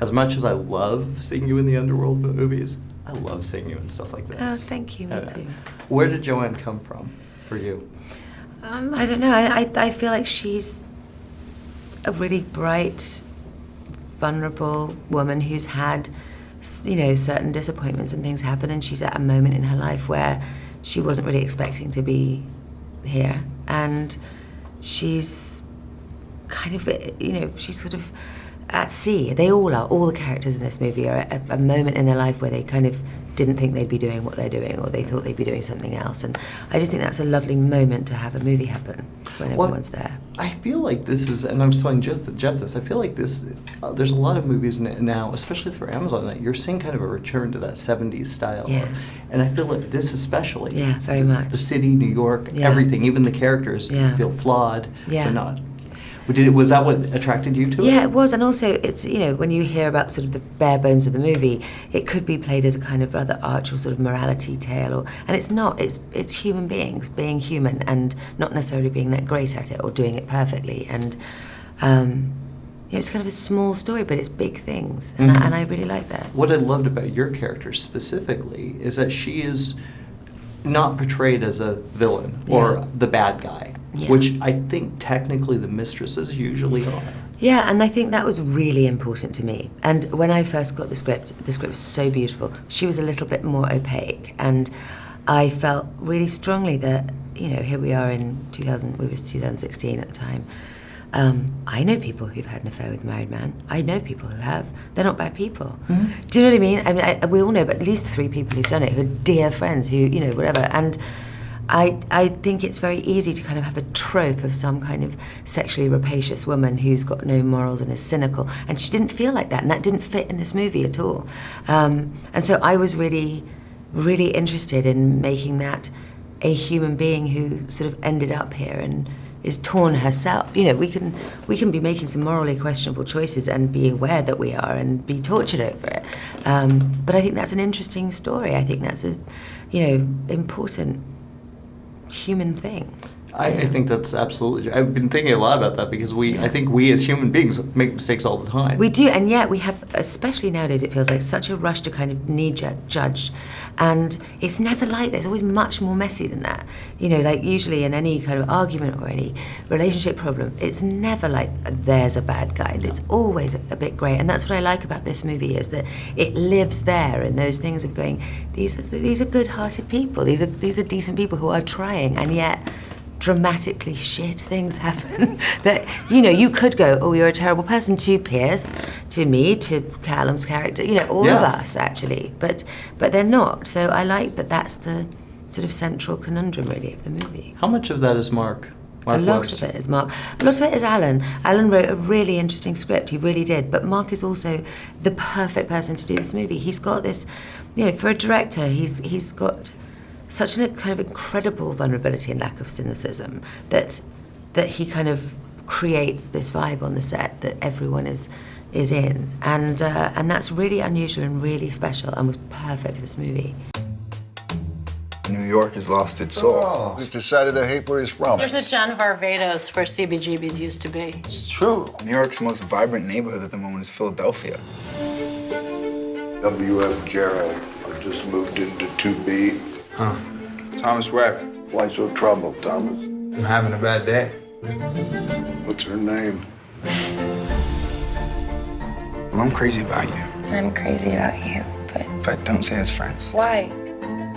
as much as I love seeing you in the underworld movies, I love seeing you in stuff like this. Oh, thank you, me too. Where did Joanne come from for you? I don't know. I feel like she's a really bright, vulnerable woman who's had, you know, certain disappointments and things happen, and she's at a moment in her life where she wasn't really expecting to be here, and she's kind of, you know, she's sort of at sea. They all are. All the characters in this movie are at a moment in their life where they kind of didn't think they'd be doing what they're doing, or they thought they'd be doing something else. And I just think that's a lovely moment to have a movie happen when everyone's there. I feel like this is, and I was telling Jeff this, I feel like this, there's a lot of movies now, especially through Amazon, that you're seeing kind of a return to that 70s style. Yeah. And I feel like this especially. Yeah, very much. The city, New York, everything, even the characters feel flawed. Yeah. They're not. Was that what attracted you to it? Yeah, it was, and also it's, you know, when you hear about sort of the bare bones of the movie, it could be played as a kind of rather arch or sort of morality tale, and it's not. It's human beings being human and not necessarily being that great at it or doing it perfectly. And you know, it's kind of a small story, but it's big things, and I really like that. What I loved about your character specifically is that she is not portrayed as a villain or the bad guy. Yeah. Which I think technically the mistresses usually are. Yeah, and I think that was really important to me. And when I first got the script was so beautiful. She was a little bit more opaque, and I felt really strongly that, you know, here we are in 2016 at the time. I know people who've had an affair with a married man. I know people who have. They're not bad people. Mm-hmm. Do you know what I mean? I mean, we all know but at least 3 people who've done it, who are dear friends, who, you know, whatever. And I think it's very easy to kind of have a trope of some kind of sexually rapacious woman who's got no morals and is cynical, and she didn't feel like that, and that didn't fit in this movie at all. And so I was really, really interested in making that a human being who sort of ended up here and is torn herself. You know, we can be making some morally questionable choices and be aware that we are and be tortured over it. But I think that's an interesting story. I think that's a, you know, important human thing. I think that's absolutely. I've been thinking a lot about that because I think we as human beings make mistakes all the time. We do, and yet we have, especially nowadays, it feels like such a rush to kind of knee-jerk judge, and it's never like that. It's always much more messy than that. You know, like usually in any kind of argument or any relationship problem, it's never like there's a bad guy. It's always a bit grey, and that's what I like about this movie, is that it lives there in those things of going, these are good-hearted people. These are decent people who are trying, and yet dramatically shit things happen that, you know, you could go, oh, you're a terrible person, to Pierce, to me, to Callum's character, you know, all of us actually, but they're not. So I like that that's the sort of central conundrum really of the movie. How much of that is Mark? A lot of it is Mark. A lot of it is Alan. Alan wrote a really interesting script, he really did, but Mark is also the perfect person to do this movie. He's got this, you know, for a director, he's got such a kind of incredible vulnerability and lack of cynicism that he kind of creates this vibe on the set that everyone is in, and that's really unusual and really special and was perfect for this movie. New York has lost its soul. Oh, he's decided to hate where he's from. There's a John Varvatos where CBGB's used to be. It's true. New York's most vibrant neighborhood at the moment is Philadelphia. W.F. Jarrett just moved into 2B. Huh. Thomas Webb. Why so troubled, Thomas? I'm having a bad day. What's her name? Well, I'm crazy about you. I'm crazy about you, But don't say as friends. Why?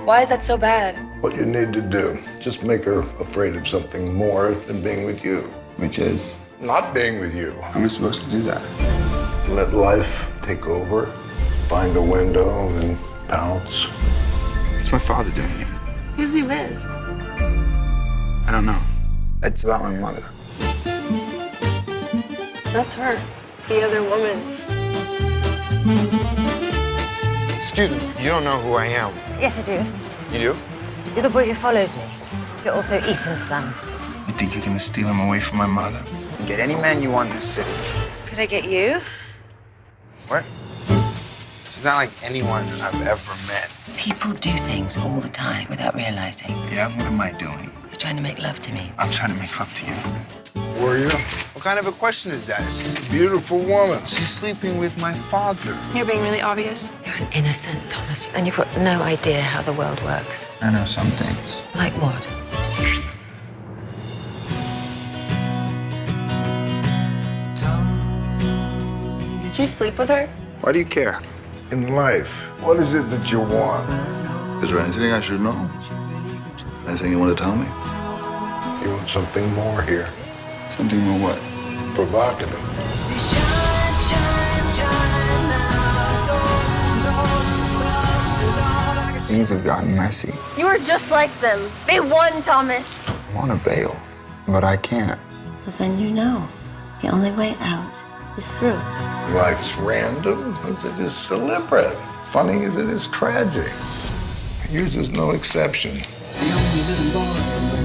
Why is that so bad? What you need to do, just make her afraid of something more than being with you. Which is? Not being with you. How am I supposed to do that? Let life take over, find a window and pounce. What's my father doing here? Who's he with? I don't know. It's about my mother. That's her. The other woman. Excuse me, you don't know who I am. Yes, I do. You do? You're the boy who follows me. You're also Ethan's son. You think you're gonna steal him away from my mother? You can get any man you want in this city. Could I get you? What? She's not like anyone I've ever met. People do things all the time without realizing. Yeah, what am I doing? You're trying to make love to me. I'm trying to make love to you. were you? What kind of a question is that? She's a beautiful woman. She's sleeping with my father. You're being really obvious. You're an innocent, Thomas, and you've got no idea how the world works. I know some things. Like what? Did you sleep with her? Why do you care? In life, what is it that you want? Is there anything I should know? Anything you want to tell me? You want something more here. Something more what? Provocative. Things have gotten messy. You are just like them. They won, Thomas. I want to bail, but I can't. Well, then you know. The only way out is through. Life's random as it is deliberate. Funny as it is tragic. Yours is no exception. The only little boy